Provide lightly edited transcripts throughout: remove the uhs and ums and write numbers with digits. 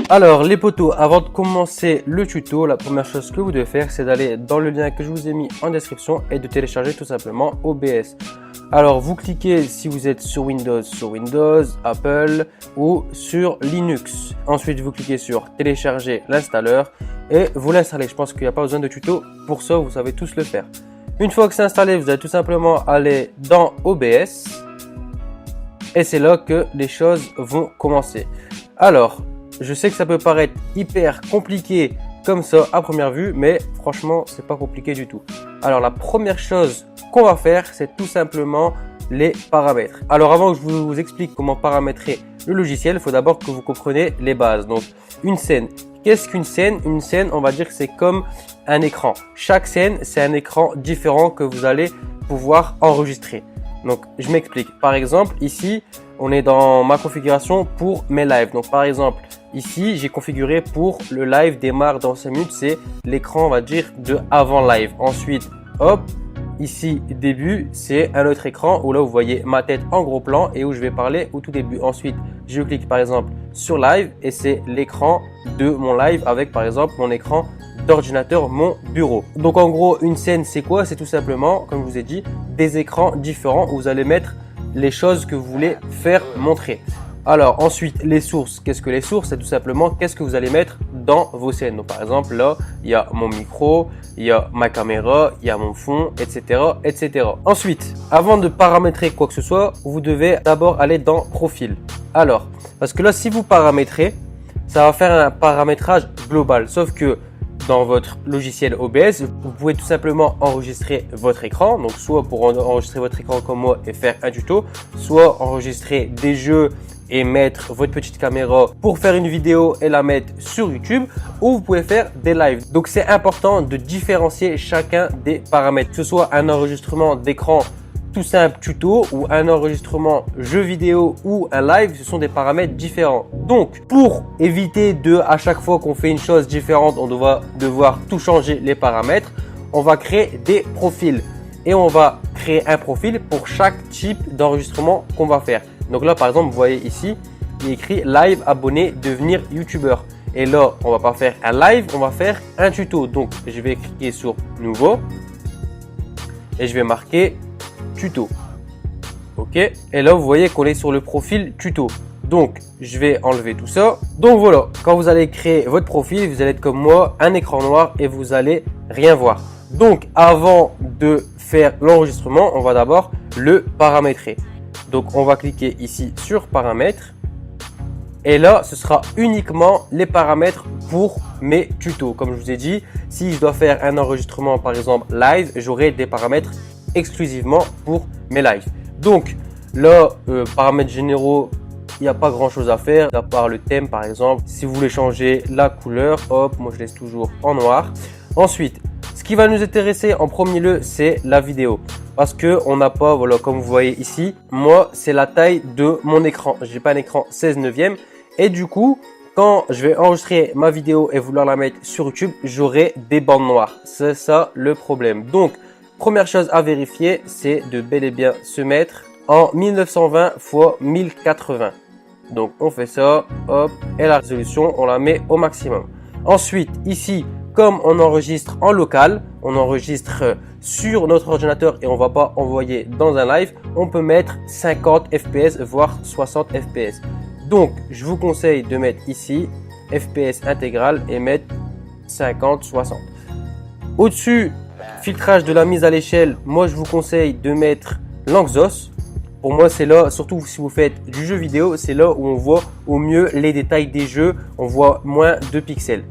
Alors les potos, avant de commencer le tuto, la première chose que vous devez faire, c'est d'aller dans le lien que je vous ai mis en description et de télécharger tout simplement OBS. Alors vous cliquez si vous êtes sur Windows, Apple ou sur Linux. Ensuite vous cliquez sur télécharger l'installeur et vous l'installez. Je pense qu'il n'y a pas besoin de tuto pour ça, vous savez tous le faire. Une fois que c'est installé, vous allez tout simplement aller dans OBS et c'est là que les choses vont commencer. Alors, je sais que ça peut paraître hyper compliqué comme ça à première vue, mais franchement, c'est pas compliqué du tout. Alors, la première chose qu'on va faire, c'est tout simplement les paramètres. Alors, avant que je vous explique comment paramétrer le logiciel, il faut d'abord que vous compreniez les bases. Donc, une scène. Qu'est-ce qu'une scène? Une scène, on va dire que c'est comme un écran. Chaque scène, c'est un écran différent que vous allez pouvoir enregistrer. Donc, je m'explique. Par exemple, ici, on est dans ma configuration pour mes lives. Donc, par exemple, ici, j'ai configuré pour le live démarre dans 5 minutes. C'est l'écran, on va dire, de avant live. Ensuite, hop, ici, début, c'est un autre écran où là, vous voyez ma tête en gros plan et où je vais parler au tout début. Ensuite, je clique par exemple sur live et c'est l'écran de mon live avec par exemple mon écran d'ordinateur, mon bureau. Donc en gros, une scène, c'est quoi? C'est tout simplement, comme je vous ai dit, des écrans différents où vous allez mettre les choses que vous voulez faire montrer. Alors ensuite, les sources. Qu'est-ce que les sources? C'est tout simplement qu'est-ce que vous allez mettre dans vos scènes. Donc par exemple, là, il y a mon micro, il y a ma caméra, il y a mon fond, etc., etc. Ensuite, avant de paramétrer quoi que ce soit, vous devez d'abord aller dans Profil. Alors, parce que là, si vous paramétrez, ça va faire un paramétrage global. Sauf que dans votre logiciel OBS, vous pouvez tout simplement enregistrer votre écran. Donc, soit pour enregistrer votre écran comme moi et faire un tuto, soit enregistrer des jeux et mettre votre petite caméra pour faire une vidéo et la mettre sur YouTube, ou vous pouvez faire des lives. Donc, c'est important de différencier chacun des paramètres, que ce soit un enregistrement d'écran tout simple tuto ou un enregistrement jeu vidéo ou un live, ce sont des paramètres différents. Donc, pour éviter de, à chaque fois qu'on fait une chose différente, on va devoir tout changer les paramètres, on va créer des profils et on va créer un profil pour chaque type d'enregistrement qu'on va faire. Donc là, par exemple, vous voyez ici, il est écrit live abonné devenir youtubeur. Et là, on va pas faire un live, on va faire un tuto. Donc, je vais cliquer sur nouveau et je vais marquer tuto. Ok. Et là, vous voyez qu'on est sur le profil tuto. Donc, je vais enlever tout ça. Donc voilà, quand vous allez créer votre profil, vous allez être comme moi, un écran noir et vous allez rien voir. Donc, avant de faire l'enregistrement, on va d'abord le paramétrer. Donc, on va cliquer ici sur paramètres. Et là, ce sera uniquement les paramètres pour mes tutos. Comme je vous ai dit, si je dois faire un enregistrement, par exemple live, j'aurai des paramètres exclusivement pour mes lives. Donc là, paramètres généraux, il n'y a pas grand chose à faire à part le thème par exemple. Si vous voulez changer la couleur, hop, moi je laisse toujours en noir. Ensuite, ce qui va nous intéresser en premier lieu, c'est la vidéo. Parce que on n'a pas, voilà, comme vous voyez ici, moi c'est la taille de mon écran. J'ai pas un écran 16/9 et du coup, quand je vais enregistrer ma vidéo et vouloir la mettre sur YouTube, j'aurai des bandes noires. C'est ça le problème. Donc, première chose à vérifier, c'est de bel et bien se mettre en 1920 x 1080. Donc, on fait ça, hop, et la résolution, on la met au maximum. Ensuite, ici, comme on enregistre en local, on enregistre sur notre ordinateur et on ne va pas envoyer dans un live, on peut mettre 50 fps, voire 60 fps. Donc, je vous conseille de mettre ici FPS intégral et mettre 50-60. Au-dessus, filtrage de la mise à l'échelle, moi je vous conseille de mettre l'Anxos. Pour moi, c'est là, surtout si vous faites du jeu vidéo, c'est là où on voit au mieux les détails des jeux, on voit moins de pixels.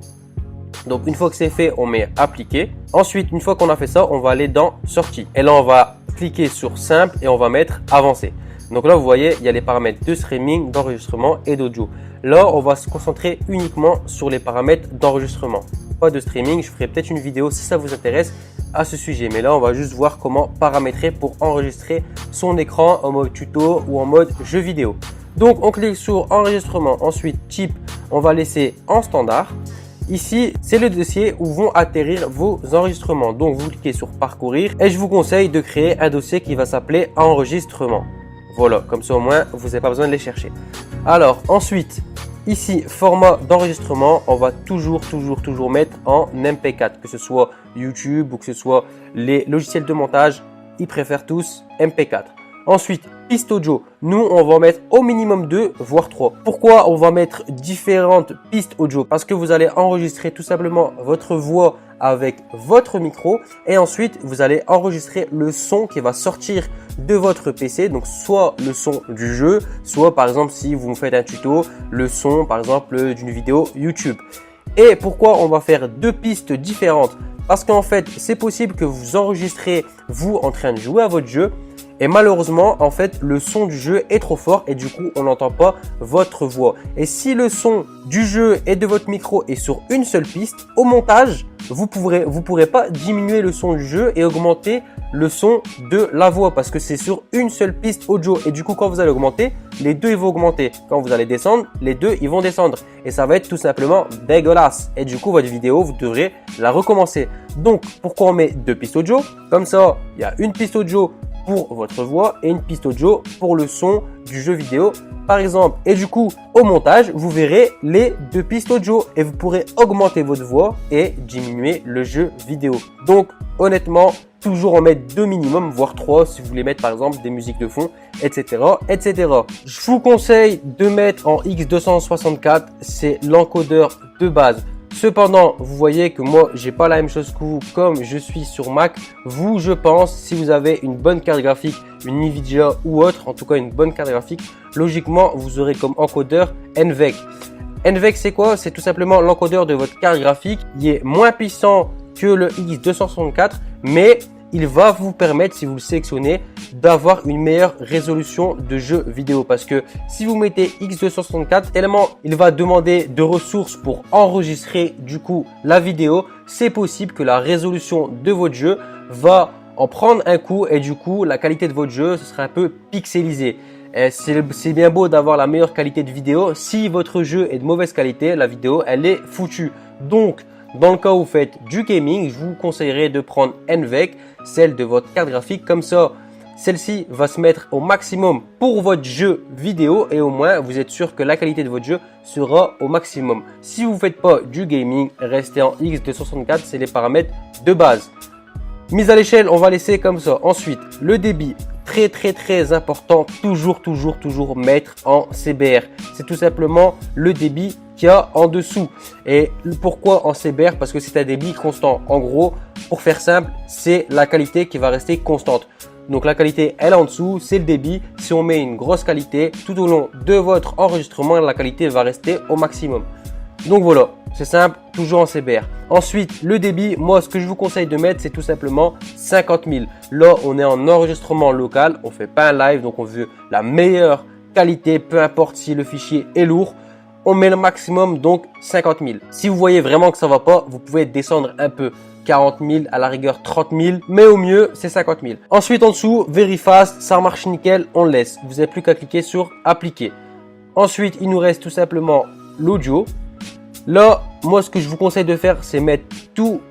Donc, une fois que c'est fait, on met appliquer. Ensuite, une fois qu'on a fait ça, on va aller dans sortie. Et là, on va cliquer sur simple et on va mettre avancé. Donc là, vous voyez, il y a les paramètres de streaming, d'enregistrement et d'audio. Là, on va se concentrer uniquement sur les paramètres d'enregistrement. Pas de streaming, je ferai peut-être une vidéo si ça vous intéresse à ce sujet. Mais là, on va juste voir comment paramétrer pour enregistrer son écran en mode tuto ou en mode jeu vidéo. Donc, on clique sur enregistrement. Ensuite, type, on va laisser en standard. Ici, c'est le dossier où vont atterrir vos enregistrements. Donc, vous cliquez sur parcourir et je vous conseille de créer un dossier qui va s'appeler enregistrement. Voilà, comme ça au moins, vous n'avez pas besoin de les chercher. Alors, ensuite, Ici, format d'enregistrement, on va toujours mettre en MP4, que ce soit YouTube ou que ce soit les logiciels de montage, ils préfèrent tous MP4. Ensuite, piste audio. Nous, on va en mettre au minimum 2, voire 3. Pourquoi on va mettre différentes pistes audio? Parce que vous allez enregistrer tout simplement votre voix avec votre micro et ensuite, vous allez enregistrer le son qui va sortir de votre PC. Donc, soit le son du jeu, soit par exemple, si vous me faites un tuto, le son par exemple d'une vidéo YouTube. Et pourquoi on va faire 2 pistes différentes? Parce qu'en fait, c'est possible que vous enregistrez vous en train de jouer à votre jeu. Et malheureusement, en fait, le son du jeu est trop fort et du coup, on n'entend pas votre voix. Et si le son du jeu et de votre micro est sur une seule piste, au montage, vous pourrez pas diminuer le son du jeu et augmenter le son de la voix parce que c'est sur une seule piste audio. Et du coup, quand vous allez augmenter, les deux ils vont augmenter. Quand vous allez descendre, les deux ils vont descendre. Et ça va être tout simplement dégueulasse. Et du coup, votre vidéo, vous devrez la recommencer. Donc, pourquoi on met 2 pistes audio? Comme ça, il y a une piste audio pour votre voix et une piste audio pour le son du jeu vidéo par exemple. Et du coup, au montage, vous verrez les 2 pistes audio et vous pourrez augmenter votre voix et diminuer le jeu vidéo. Donc, honnêtement, toujours en mettre 2 minimum, voire 3 si vous voulez mettre par exemple des musiques de fond, etc. etc. Je vous conseille de mettre en X264, c'est l'encodeur de base. Cependant, vous voyez que moi, j'ai pas la même chose que vous comme je suis sur Mac. Vous, je pense, si vous avez une bonne carte graphique, une Nvidia ou autre, en tout cas une bonne carte graphique, logiquement, vous aurez comme encodeur NVENC. NVENC, c'est quoi? C'est tout simplement l'encodeur de votre carte graphique. Il est moins puissant que le X264, mais il va vous permettre, si vous le sélectionnez, d'avoir une meilleure résolution de jeu vidéo. Parce que si vous mettez X264, tellement il va demander de ressources pour enregistrer du coup la vidéo, c'est possible que la résolution de votre jeu va en prendre un coup et du coup la qualité de votre jeu ce sera un peu pixelisé. C'est bien beau d'avoir la meilleure qualité de vidéo. Si votre jeu est de mauvaise qualité, la vidéo elle est foutue. Donc, dans le cas où vous faites du gaming, je vous conseillerais de prendre NVENC, celle de votre carte graphique. Comme ça, celle-ci va se mettre au maximum pour votre jeu vidéo et au moins, vous êtes sûr que la qualité de votre jeu sera au maximum. Si vous ne faites pas du gaming, restez en X264, c'est les paramètres de base. Mise à l'échelle, on va laisser comme ça. Ensuite, le débit, très important, toujours mettre en CBR. C'est tout simplement le débit qu'il y a en dessous. Et pourquoi en CBR? Parce que c'est un débit constant. En gros, pour faire simple, c'est la qualité qui va rester constante. Donc la qualité, elle est en dessous, c'est le débit. Si on met une grosse qualité, tout au long de votre enregistrement, la qualité va rester au maximum. Donc voilà, c'est simple, toujours en CBR. Ensuite, le débit, moi ce que je vous conseille de mettre, c'est tout simplement 50 000. Là, on est en enregistrement local, on fait pas un live, donc on veut la meilleure qualité, peu importe si le fichier est lourd. On met le maximum, donc 50 000. Si vous voyez vraiment que ça va pas, vous pouvez descendre un peu. 40 000, à la rigueur 30 000, mais au mieux, c'est 50 000. Ensuite, en dessous, Very Fast, ça marche nickel, on le laisse. Vous n'avez plus qu'à cliquer sur Appliquer. Ensuite, il nous reste tout simplement l'audio. Là, moi, ce que je vous conseille de faire, c'est mettre tous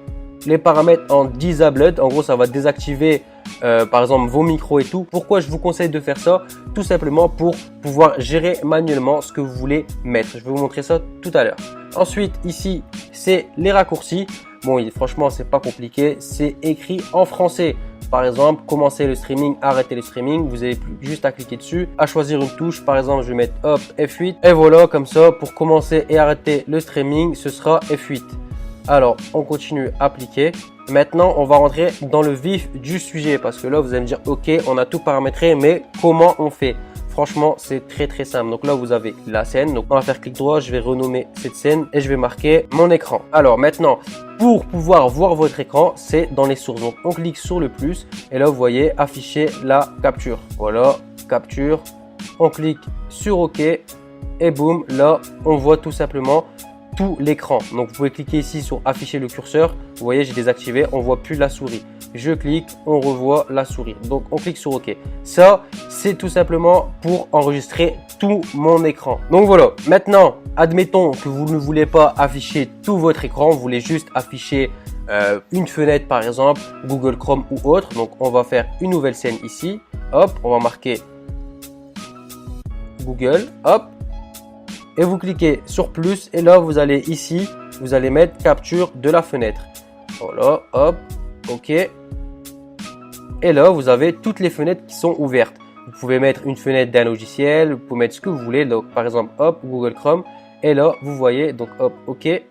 les paramètres en Disabled. En gros, ça va désactiver, par exemple, vos micros et tout. Pourquoi je vous conseille de faire ça? Tout simplement pour pouvoir gérer manuellement ce que vous voulez mettre. Je vais vous montrer ça tout à l'heure. Ensuite, ici, c'est les raccourcis. Bon, franchement, c'est pas compliqué. C'est écrit en français. Par exemple, commencer le streaming, arrêter le streaming. Vous avez juste à cliquer dessus, à choisir une touche. Par exemple, je vais mettre hop F8. Et voilà, comme ça, pour commencer et arrêter le streaming, ce sera F8. Alors, on continue, appliquer. Maintenant, on va rentrer dans le vif du sujet parce que là, vous allez me dire, ok, on a tout paramétré, mais comment on fait? Franchement, c'est très simple. Donc là, vous avez la scène. Donc on va faire clic droit, je vais renommer cette scène et je vais marquer mon écran. Alors maintenant, pour pouvoir voir votre écran, c'est dans les sources. Donc on clique sur le plus et là, vous voyez afficher la capture. Voilà, capture. On clique sur OK et boum, là, on voit tout simplement tout l'écran. Donc vous pouvez cliquer ici sur afficher le curseur. Vous voyez, j'ai désactivé, on voit plus la souris. Je clique, on revoit la souris. Donc on clique sur OK. Ça, c'est tout simplement pour enregistrer tout mon écran. Donc voilà, maintenant, admettons que vous ne voulez pas afficher tout votre écran, vous voulez juste afficher une fenêtre par exemple, Google Chrome ou autre. Donc on va faire une nouvelle scène ici. Hop, on va marquer Google, hop. et vous cliquez sur plus et là vous allez ici, vous allez mettre capture de la fenêtre. Voilà, hop, ok. Et là vous avez toutes les fenêtres qui sont ouvertes. Vous pouvez mettre une fenêtre d'un logiciel, vous pouvez mettre ce que vous voulez. Donc par exemple, hop, Google Chrome. Et là vous voyez, donc hop, ok,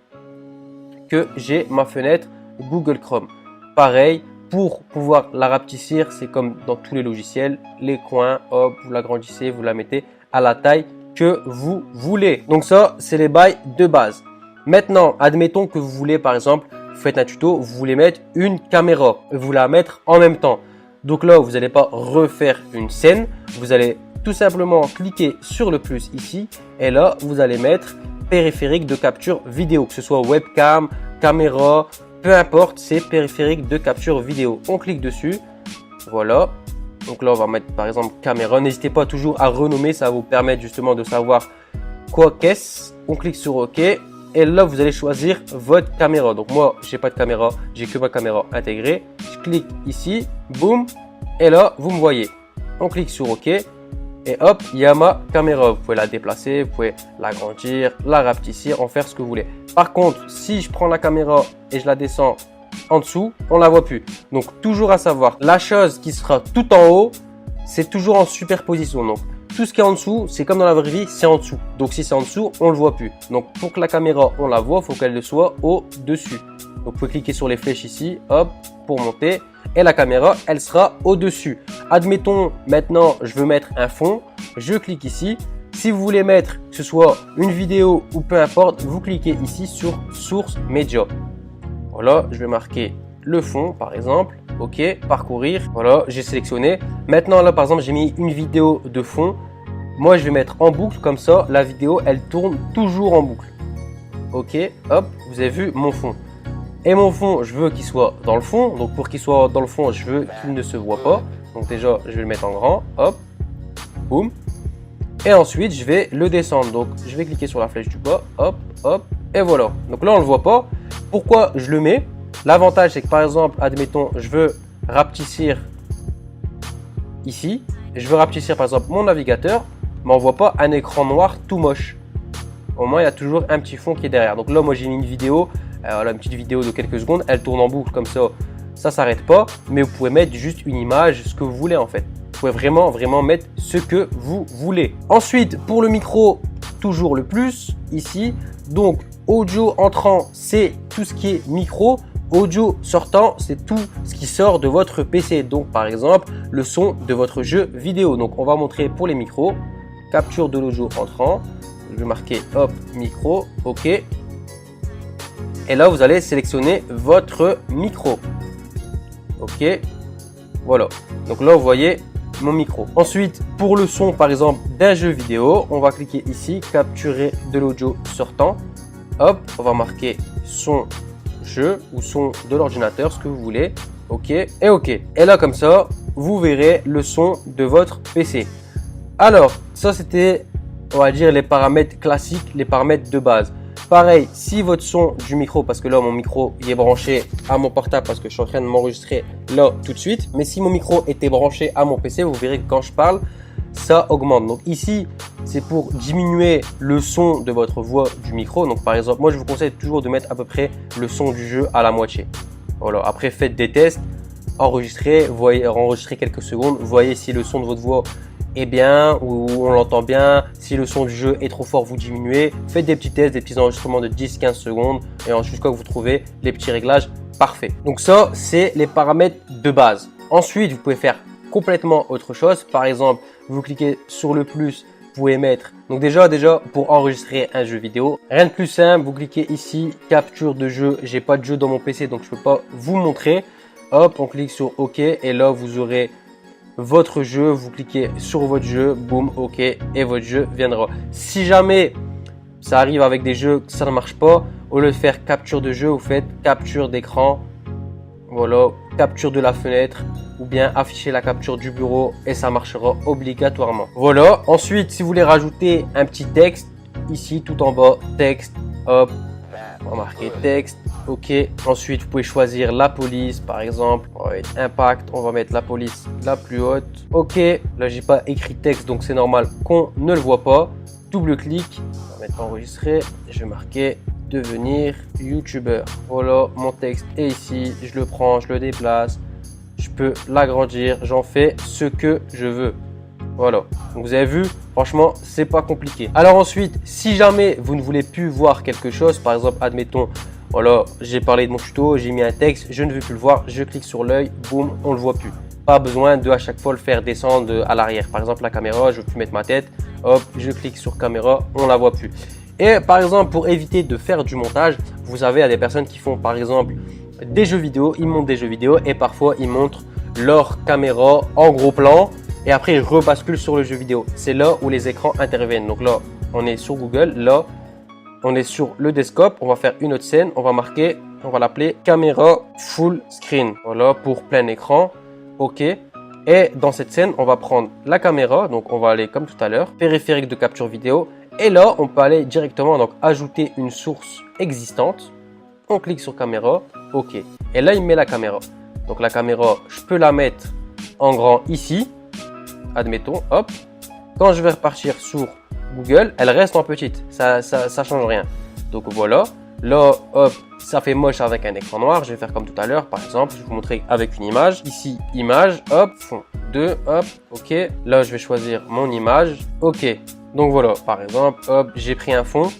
que j'ai ma fenêtre Google Chrome. Pareil, pour pouvoir la rapetissir, c'est comme dans tous les logiciels, les coins, hop, vous l'agrandissez, vous la mettez à la taille que vous voulez. Donc ça, c'est les bails de base. Maintenant, admettons que vous voulez, par exemple, vous faites un tuto, vous voulez mettre une caméra, vous la mettre en même temps. Donc là, vous n'allez pas refaire une scène, vous allez tout simplement cliquer sur le plus ici et là, vous allez mettre périphérique de capture vidéo, que ce soit webcam, caméra, peu importe, c'est périphérique de capture vidéo. On clique dessus, voilà. Donc là, on va mettre par exemple caméra. N'hésitez pas toujours à renommer, ça va vous permettre justement de savoir quoi qu'est-ce. On clique sur OK et là, vous allez choisir votre caméra. Donc moi, j'ai pas de caméra, j'ai que ma caméra intégrée. Je clique ici, boum, et là, vous me voyez. On clique sur OK et hop, il y a ma caméra. Vous pouvez la déplacer, vous pouvez l'agrandir, la rapetissir, en faire ce que vous voulez. Par contre, si je prends la caméra et je la descends en dessous, on la voit plus. Donc toujours à savoir, la chose qui sera tout en haut, c'est toujours en superposition. Donc tout ce qui est en dessous, c'est comme dans la vraie vie, c'est en dessous. Donc si c'est en dessous, on le voit plus. Donc pour que la caméra, on la voit, il faut qu'elle soit au-dessus. Donc vous pouvez cliquer sur les flèches ici, hop, pour monter. Et la caméra, elle sera au-dessus. Admettons, maintenant, je veux mettre un fond. Je clique ici. Si vous voulez mettre, que ce soit une vidéo ou peu importe, vous cliquez ici sur Source Média. Voilà, je vais marquer le fond, par exemple. OK, parcourir. Voilà, j'ai sélectionné. Maintenant, là, par exemple, j'ai mis une vidéo de fond. Moi, je vais mettre en boucle. Comme ça, la vidéo, elle tourne toujours en boucle. OK, hop, vous avez vu mon fond. Et mon fond, je veux qu'il soit dans le fond. Donc pour qu'il soit dans le fond, je veux qu'il ne se voit pas. Donc déjà, je vais le mettre en grand. Hop, boum. Et ensuite, je vais le descendre. Donc je vais cliquer sur la flèche du bas. Hop, hop. Et voilà. Donc là, on ne le voit pas. Pourquoi je le mets? L'avantage, c'est que par exemple, admettons, je veux rapetissir ici. Je veux rapetissir par exemple mon navigateur. Mais on ne voit pas un écran noir tout moche. Au moins, il y a toujours un petit fond qui est derrière. Donc là, moi, j'ai mis une vidéo. Voilà, une petite vidéo de quelques secondes, elle tourne en boucle comme ça s'arrête pas, mais vous pouvez mettre juste une image, ce que vous voulez en fait. Vous pouvez vraiment mettre ce que vous voulez. Ensuite, pour le micro, toujours le plus ici. Donc, audio entrant, c'est tout ce qui est micro. Audio sortant, c'est tout ce qui sort de votre PC. Donc, par exemple, le son de votre jeu vidéo. Donc, on va montrer pour les micros. Capture de l'audio entrant. Je vais marquer hop, micro, OK. Et là, vous allez sélectionner votre micro. OK. Voilà. Donc là, vous voyez mon micro. Ensuite, pour le son, par exemple, d'un jeu vidéo, on va cliquer ici, capturer de l'audio sortant. Hop, on va marquer son jeu ou son de l'ordinateur, ce que vous voulez. OK et OK. Et là, comme ça, vous verrez le son de votre PC. Alors, ça, c'était, on va dire, les paramètres classiques, les paramètres de base. Pareil, si votre son du micro, parce que là mon micro il est branché à mon portable parce que je suis en train de m'enregistrer là tout de suite, mais si mon micro était branché à mon PC, vous verrez que quand je parle, ça augmente. Donc ici, c'est pour diminuer le son de votre voix du micro. Donc par exemple, moi je vous conseille toujours de mettre à peu près le son du jeu à la moitié. Voilà, après faites des tests, enregistrez, enregistrez quelques secondes, voyez si le son de votre voix est bien ou on l'entend bien. Si le son du jeu est trop fort, vous diminuez. Faites des petits tests, des petits enregistrements de 10-15 secondes et ensuite jusqu'à ce que vous trouvez les petits réglages parfaits. Donc ça, c'est les paramètres de base. Ensuite, vous pouvez faire complètement autre chose. Par exemple, vous cliquez sur le plus, vous pouvez mettre. Donc déjà pour enregistrer un jeu vidéo, rien de plus simple. Vous cliquez ici, capture de jeu. J'ai pas de jeu dans mon PC, donc je peux pas vous montrer. Hop, on clique sur OK et là vous aurez votre jeu, vous cliquez sur votre jeu, boum, OK, et votre jeu viendra. Si jamais ça arrive avec des jeux que ça ne marche pas, au lieu de faire capture de jeu, vous faites capture d'écran, voilà, capture de la fenêtre, ou bien afficher la capture du bureau et ça marchera obligatoirement. Voilà, ensuite si vous voulez rajouter un petit texte, ici tout en bas, texte, hop, on va marquer texte. OK. Ensuite, vous pouvez choisir la police, par exemple. On va mettre impact. On va mettre la police la plus haute. OK. Là, j'ai pas écrit texte, donc c'est normal qu'on ne le voit pas. double-clic, on va mettre enregistrer, je vais marquer devenir youtubeur. Voilà, mon texte est ici, je le prends, je le déplace, je peux l'agrandir, j'en fais ce que je veux. Voilà, donc vous avez vu, franchement, c'est pas compliqué. Alors ensuite, si jamais vous ne voulez plus voir quelque chose, par exemple, admettons, voilà, j'ai parlé de mon tuto, j'ai mis un texte, je ne veux plus le voir, je clique sur l'œil, boum, on le voit plus. Pas besoin de à chaque fois le faire descendre à l'arrière. Par exemple, la caméra, je veux plus mettre ma tête, hop, je clique sur caméra, on la voit plus. Et par exemple, pour éviter de faire du montage, vous avez des personnes qui font par exemple des jeux vidéo, ils montent des jeux vidéo et parfois ils montrent leur caméra en gros plan. Et après, ils rebasculent sur le jeu vidéo. C'est là où les écrans interviennent. Donc là, on est sur Google. Là, on est sur le desktop. On va faire une autre scène. On va marquer, on va l'appeler caméra full screen. Voilà, pour plein écran. OK. Et dans cette scène, on va prendre la caméra. Donc, on va aller comme tout à l'heure, périphérique de capture vidéo. Et là, on peut aller directement, donc ajouter une source existante. On clique sur caméra. OK. Et là, il met la caméra. Donc, la caméra, je peux la mettre en grand ici. Admettons, hop, quand je vais repartir sur Google, elle reste en petite, ça change rien. Donc voilà, là, hop, ça fait moche avec un écran noir. Je vais faire comme tout à l'heure, par exemple, je vais vous montrer avec une image. Ici, image, hop, fond 2, hop, ok. Là, je vais choisir mon image, ok. Donc voilà, par exemple, hop, j'ai pris un fond.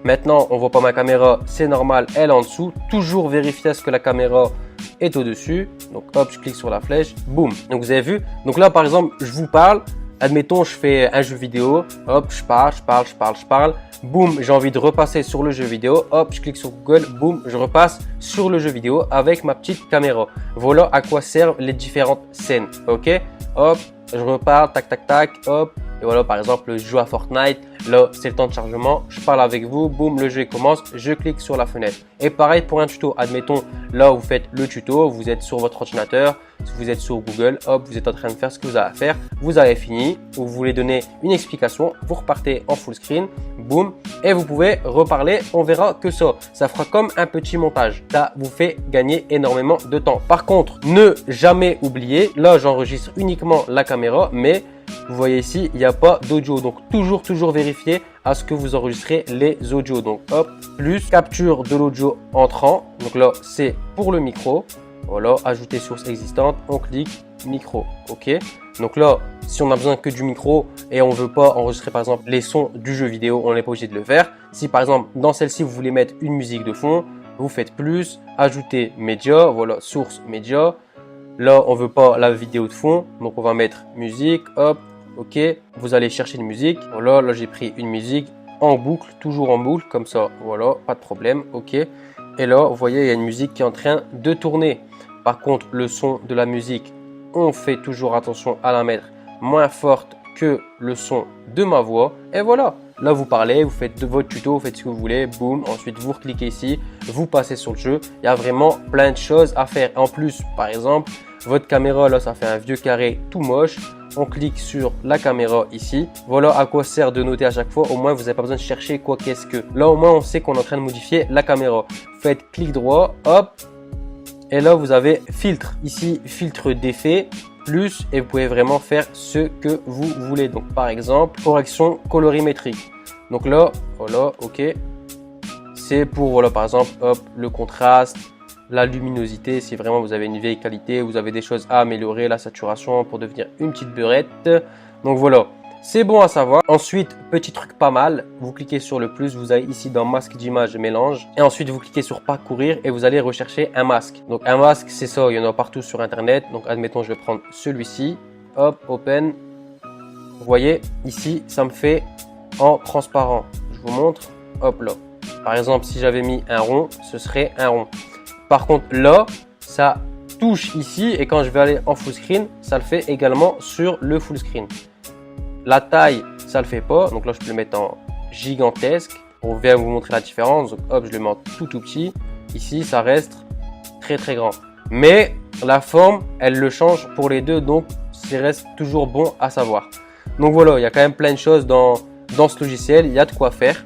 Maintenant, on voit pas ma caméra, c'est normal, elle est en dessous. Toujours vérifier à ce que la caméra est au-dessus. Donc hop, je clique sur la flèche, boum. Donc vous avez vu. Donc là, par exemple, je vous parle. Admettons, je fais un jeu vidéo. Hop, je parle. Boum, j'ai envie de repasser sur le jeu vidéo. Hop, je clique sur Google. Boum, je repasse sur le jeu vidéo avec ma petite caméra. Voilà à quoi servent les différentes scènes. Ok, hop, je reparle, tac, tac, tac, hop. Et voilà, par exemple, je joue à Fortnite. Là, c'est le temps de chargement. Je parle avec vous. Boum, le jeu commence. Je clique sur la fenêtre. Et pareil pour un tuto. Admettons, là, vous faites le tuto. Vous êtes sur votre ordinateur. Vous êtes sur Google. Hop, vous êtes en train de faire ce que vous avez à faire. Vous avez fini. Vous voulez donner une explication. Vous repartez en full screen. Boum. Et vous pouvez reparler. On verra que ça. Ça fera comme un petit montage. Ça vous fait gagner énormément de temps. Par contre, ne jamais oublier. Là, j'enregistre uniquement la caméra. Mais vous voyez ici, il n'y a pas d'audio. Donc, toujours vérifier à ce que vous enregistrez les audios. Donc, hop, plus capture de l'audio entrant. Donc là, c'est pour le micro. Voilà, ajouter source existante. On clique micro. OK. Donc là, si on a besoin que du micro et on veut pas enregistrer par exemple les sons du jeu vidéo, on n'est pas obligé de le faire. Si par exemple, dans celle-ci, vous voulez mettre une musique de fond, vous faites plus, ajouter média. Voilà, source média. Là, on veut pas la vidéo de fond, donc on va mettre musique, hop, ok. Vous allez chercher une musique. Voilà, là j'ai pris une musique en boucle, toujours en boucle, comme ça, voilà, pas de problème, ok. Et là, vous voyez, il y a une musique qui est en train de tourner. Par contre, le son de la musique, on fait toujours attention à la mettre moins forte que le son de ma voix. Et voilà, là vous parlez, vous faites de votre tuto, vous faites ce que vous voulez, boum. Ensuite, vous recliquez ici, vous passez sur le jeu. Il y a vraiment plein de choses à faire. En plus, par exemple, votre caméra, là, ça fait un vieux carré tout moche. On clique sur la caméra ici. Voilà à quoi sert de noter à chaque fois. Au moins, vous n'avez pas besoin de chercher quoi qu'est-ce que. Là, au moins, on sait qu'on est en train de modifier la caméra. Faites clic droit, hop. Et là, vous avez filtre. Ici, filtre d'effet, plus. Et vous pouvez vraiment faire ce que vous voulez. Donc, par exemple, correction colorimétrique. Donc là, voilà, ok. C'est pour, voilà, par exemple, hop, le contraste. La luminosité, si vraiment vous avez une vieille qualité, vous avez des choses à améliorer, la saturation pour devenir une petite beurette. Donc voilà, c'est bon à savoir. Ensuite, petit truc pas mal, vous cliquez sur le plus, vous allez ici dans masque d'image mélange. Et ensuite, vous cliquez sur parcourir et vous allez rechercher un masque. Donc un masque, c'est ça, il y en a partout sur internet. Donc admettons, je vais prendre celui-ci. Hop, open. Vous voyez, ici, ça me fait en transparent. Je vous montre, hop là. Par exemple, si j'avais mis un rond, ce serait un rond. Par contre, là, ça touche ici et quand je vais aller en full screen, ça le fait également sur le full screen. La taille, ça le fait pas. Donc là, je peux le mettre en gigantesque. On vient vous montrer la différence. Donc hop, je le mets en tout petit. Ici, ça reste très grand. Mais la forme, elle le change pour les deux. Donc, ça reste toujours bon à savoir. Donc voilà, il y a quand même plein de choses dans ce logiciel. Il y a de quoi faire.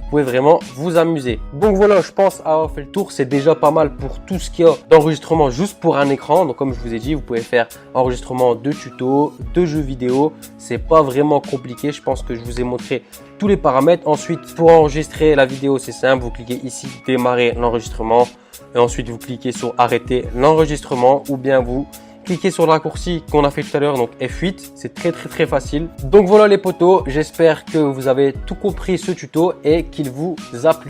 vous pouvez vraiment vous amuser. Donc voilà, je pense avoir fait le tour. C'est déjà pas mal pour tout ce qu'il y a d'enregistrement juste pour un écran. Donc comme je vous ai dit, vous pouvez faire enregistrement de tutos, de jeux vidéo. C'est pas vraiment compliqué. Je pense que je vous ai montré tous les paramètres. Ensuite, pour enregistrer la vidéo, c'est simple. Vous cliquez ici, démarrer l'enregistrement. Et ensuite, vous cliquez sur arrêter l'enregistrement ou bien vous cliquez sur le raccourci qu'on a fait tout à l'heure, donc F8. C'est très facile. Donc voilà les potos, j'espère que vous avez tout compris ce tuto et qu'il vous a plu.